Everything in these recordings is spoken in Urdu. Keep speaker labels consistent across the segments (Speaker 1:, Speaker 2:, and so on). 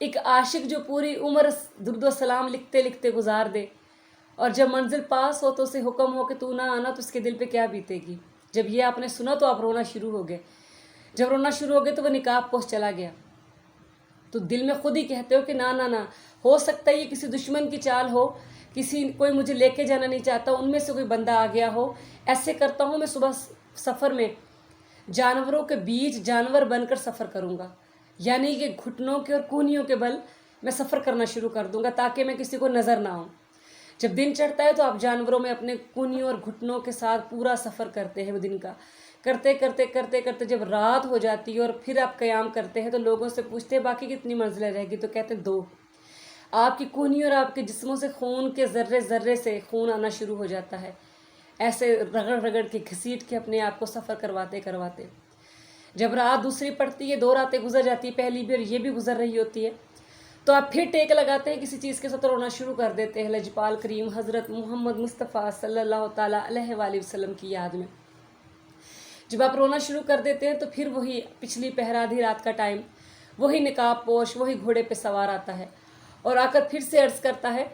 Speaker 1: ایک عاشق جو پوری عمر درود و سلام لکھتے لکھتے گزار دے اور جب منزل پاس ہو تو اسے حکم ہو کہ تو نہ آنا، تو اس کے دل پہ کیا بیتے گی۔ جب یہ آپ نے سنا تو آپ رونا شروع ہو گئے، جب رونا شروع ہو گئے تو وہ نقاب پوش چلا گیا، تو دل میں خود ہی کہتے ہو کہ نہ ہو سکتا ہے یہ کسی دشمن کی چال ہو، کوئی مجھے لے کے جانا نہیں چاہتا، ان میں سے کوئی بندہ آ گیا ہو، ایسے کرتا ہوں میں صبح سفر میں جانوروں کے بیچ جانور بن کر سفر کروں گا، یعنی کہ گھٹنوں کے اور کونیوں کے بل میں سفر کرنا شروع کر دوں گا تاکہ میں کسی کو نظر نہ آؤں۔ جب دن چڑھتا ہے تو آپ جانوروں میں اپنے کونیوں اور گھٹنوں کے ساتھ پورا سفر کرتے ہیں، وہ دن کا کرتے کرتے کرتے کرتے جب رات ہو جاتی ہے اور پھر آپ قیام کرتے ہیں تو لوگوں سے پوچھتے ہیں باقی کتنی منزلیں رہ گی، تو کہتے ہیں 2۔ آپ کی کونیوں اور آپ کے جسموں سے خون کے ذرے ذرے سے خون آنا شروع ہو جاتا ہے، ایسے رگڑ رگڑ کے گھسیٹ کے اپنے آپ کو سفر کرواتے کرواتے جب رات دوسری پڑتی ہے، 2 راتیں گزر جاتی ہے، پہلی بھی اور یہ بھی گزر رہی ہوتی ہے، تو آپ پھر ٹیک لگاتے ہیں کسی چیز کے ساتھ رونا شروع کر دیتے ہیں لجپال کریم حضرت محمد مصطفیٰ صلی اللہ تعالیٰ علیہ وآلہ وسلم کی یاد میں۔ جب آپ رونا شروع کر دیتے ہیں تو پھر وہی پچھلی پہر آدھی رات کا ٹائم، وہی نقاب پوش وہی گھوڑے پہ سوار آتا ہے اور آ کر پھر سے عرض کرتا ہے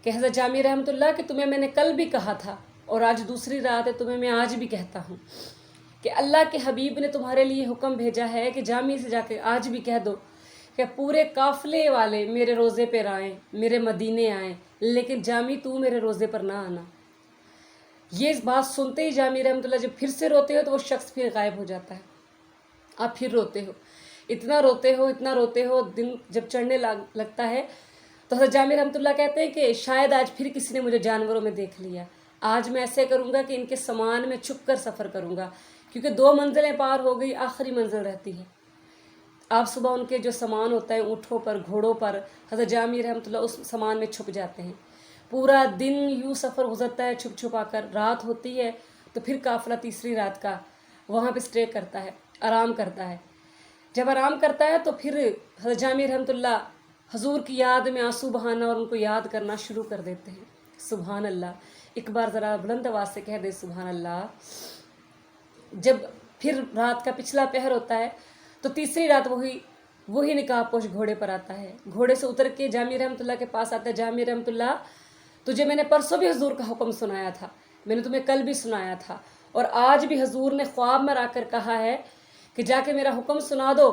Speaker 1: کہ حضرت جامی رحمۃ اللہ کہ تمہیں میں نے کل بھی کہا تھا اور آج دوسری رات ہے، تمہیں میں آج بھی کہتا ہوں کہ اللہ کے حبیب نے تمہارے لیے حکم بھیجا ہے کہ جامی سے جا کے آج بھی کہہ دو کہ پورے قافلے والے میرے روزے پر آئیں، میرے مدینے آئیں، لیکن جامی تو میرے روزے پر نہ آنا۔ یہ بات سنتے ہی جامی رحمۃ اللہ جب پھر سے روتے ہو تو وہ شخص پھر غائب ہو جاتا ہے، آپ پھر روتے ہو، اتنا روتے ہو، دن جب چڑھنے لگتا ہے تو حضرت جامی رحمۃ اللہ کہتے ہیں کہ شاید آج پھر کسی نے مجھے جانوروں میں دیکھ لیا، آج میں ایسے کروں گا کہ ان کے سامان میں چھپ کر سفر کروں گا، کیونکہ 2 منزلیں پار ہو گئی، آخری منزل رہتی ہے۔ آپ صبح ان کے جو سامان ہوتا ہے اونٹوں پر گھوڑوں پر، حضرت جامی رحمۃ اللہ اس سامان میں چھپ جاتے ہیں، پورا دن یوں سفر گزرتا ہے چھپ چھپا کر، رات ہوتی ہے تو پھر قافلہ تیسری رات کا وہاں پہ اسٹے کرتا ہے، آرام کرتا ہے۔ جب آرام کرتا ہے تو پھر حضرت جامی رحمۃ اللہ حضور کی یاد میں آنسو بہانا اور ان کو یاد کرنا شروع کر دیتے ہیں۔ سبحان اللہ، ایک بار ذرا بلند آواز سے کہہ دے سبحان اللہ۔ جب پھر رات کا پچھلا پہر ہوتا ہے تو تیسری رات وہی نقاب پوش گھوڑے پر آتا ہے، گھوڑے سے اتر کے جامی رحمۃ اللہ کے پاس آتا ہے، جامی رحمۃ اللہ تجھے میں نے پرسوں بھی حضور کا حکم سنایا تھا، میں نے تمہیں کل بھی سنایا تھا، اور آج بھی حضور نے خواب میں آ کر کہا ہے کہ جا کے میرا حکم سنا دو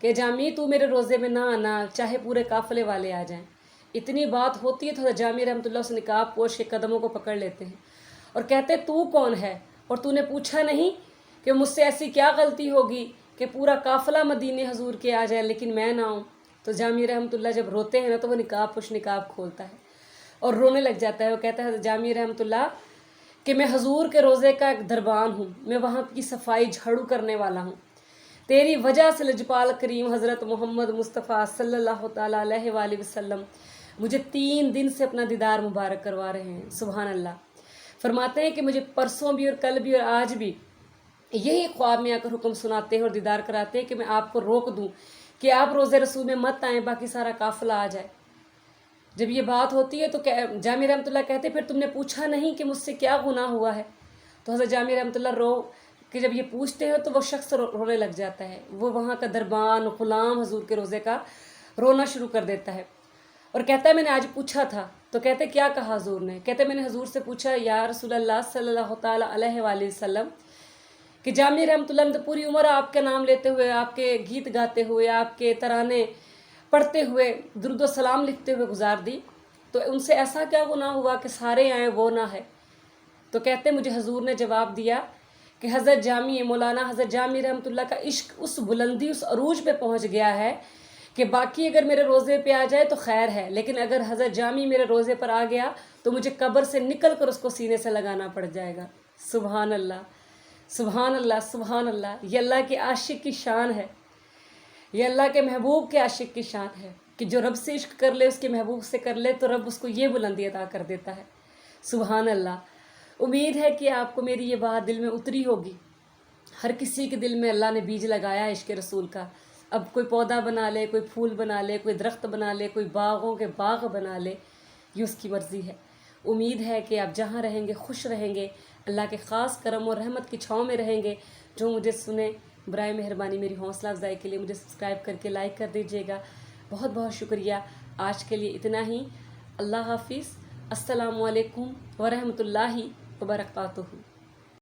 Speaker 1: کہ جامی تو میرے روزے میں نہ آنا، چاہے پورے قافلے والے آ جائیں۔ اتنی بات ہوتی ہے تو جامی رحمۃ اللہ اس نقاب پوش کے قدموں کو پکڑ لیتے ہیں اور کہتے تو کون ہے اور تو نے پوچھا نہیں کہ مجھ سے ایسی کیا غلطی ہوگی کہ پورا قافلہ مدینے حضور کے آ جائے لیکن میں نہ آؤں۔ تو جامی رحمۃ اللہ جب روتے ہیں نا تو وہ نقاب پوش نقاب کھولتا ہے اور رونے لگ جاتا ہے، وہ کہتا ہے جامی رحمۃ اللہ کہ میں حضور کے روزے کا ایک دربان ہوں، میں وہاں کی صفائی جھاڑو کرنے والا ہوں، تیری وجہ سے لجپال کریم حضرت محمد مصطفیٰ صلی اللہ تعالیٰ علیہ وآلہ وسلم مجھے 3 دن سے اپنا دیدار مبارک کروا رہے ہیں۔ سبحان اللہ۔ فرماتے ہیں کہ مجھے پرسوں بھی اور کل بھی اور آج بھی یہی خواب میں آ کر حکم سناتے ہیں اور دیدار کراتے ہیں کہ میں آپ کو روک دوں کہ آپ روزے رسول میں مت آئیں، باقی سارا قافلہ آ جائے۔ جب یہ بات ہوتی ہے تو جامی رحمۃ اللہ کہتے پھر تم نے پوچھا نہیں کہ مجھ سے کیا گناہ ہوا ہے؟ تو حضرت جامی رحمۃ اللہ کہ جب یہ پوچھتے ہیں تو وہ شخص رونے لگ جاتا ہے، وہ وہاں کا دربان غلام حضور کے روزے کا رونا شروع کر دیتا ہے اور کہتا ہے میں نے آج پوچھا تھا، تو کہتے کیا کہا حضور نے؟ کہتے میں نے حضور سے پوچھا یا رسول اللہ صلی اللہ تعالیٰ علیہ وآلہ وسلم کہ جامی رحمۃ اللہ نے تو پوری عمر آپ کے نام لیتے ہوئے، آپ کے گیت گاتے ہوئے، آپ کے ترانے پڑھتے ہوئے، درود و سلام لکھتے ہوئے گزار دی، تو ان سے ایسا کیا گناہ ہوا کہ سارے آئیں وہ نہ ہے؟ تو کہتے مجھے حضور نے جواب دیا کہ حضرت جامی مولانا حضرت جامی رحمۃ اللہ کا عشق اس بلندی اس عروج پہ پہنچ گیا ہے کہ باقی اگر میرے روزے پہ آ جائے تو خیر ہے، لیکن اگر حضرت جامی میرے روزے پر آ گیا تو مجھے قبر سے نکل کر اس کو سینے سے لگانا پڑ جائے گا۔ سبحان اللہ، سبحان اللہ، سبحان اللہ۔ یہ اللہ کے عاشق کی شان ہے، یہ اللہ کے محبوب کے عاشق کی شان ہے کہ جو رب سے عشق کر لے، اس کے محبوب سے کر لے تو رب اس کو یہ بلندی عطا کر دیتا ہے۔ سبحان اللہ۔ امید ہے کہ آپ کو میری یہ بات دل میں اتری ہوگی۔ ہر کسی کے دل میں اللہ نے بیج لگایا ہے عشق رسول کا، اب کوئی پودا بنا لے، کوئی پھول بنا لے، کوئی درخت بنا لے، کوئی باغوں کے باغ بنا لے، یہ اس کی مرضی ہے۔ امید ہے کہ آپ جہاں رہیں گے خوش رہیں گے، اللہ کے خاص کرم اور رحمت کی چھاؤں میں رہیں گے۔ جو مجھے سنیں برائے مہربانی میری حوصلہ افزائی کے لیے مجھے سبسکرائب کر کے لائک کر دیجیے گا۔ بہت بہت شکریہ. آج کے لیے اتنا ہی. اللہ حافظ. السلام علیکم ورحمۃ اللہ وبرکاتہ.